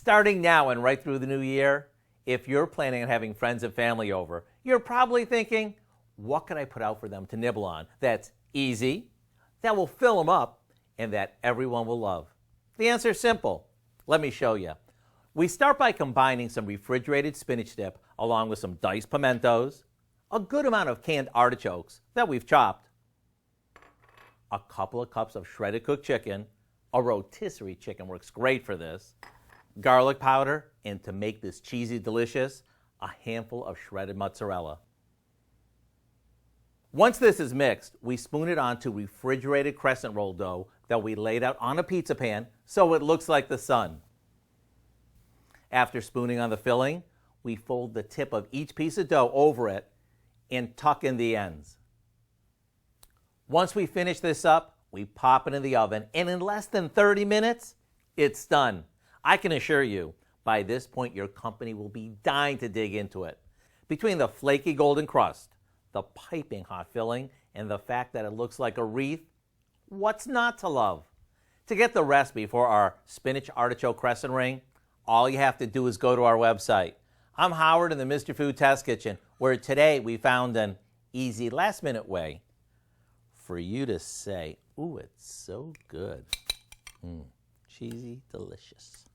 Starting now and right through the new year, if you're planning on having friends and family over, you're probably thinking, what can I put out for them to nibble on that's easy, that will fill them up, and that everyone will love? The answer is simple. Let me show you. We start by combining some refrigerated spinach dip along with some diced pimentos, a good amount of canned artichokes that we've chopped, a couple of cups of shredded cooked chicken, a rotisserie chicken works great for this, garlic powder, and to make this cheesy delicious, a handful of shredded mozzarella. Once this is mixed, we spoon it onto refrigerated crescent roll dough that we laid out on a pizza pan so it looks like the sun. After spooning on the filling, we fold the tip of each piece of dough over it and tuck in the ends. Once we finish this up, we pop it in the oven, and in less than 30 minutes, it's done. I can assure you, by this point, your company will be dying to dig into it. Between the flaky golden crust, the piping hot filling, and the fact that it looks like a wreath, what's not to love? To get the recipe for our Spinach Artichoke Crescent ring, all you have to do is go to our website. I'm Howard in the Mr. Food Test Kitchen, where today we found an easy last-minute way for you to say, ooh, it's so good. Cheesy, delicious.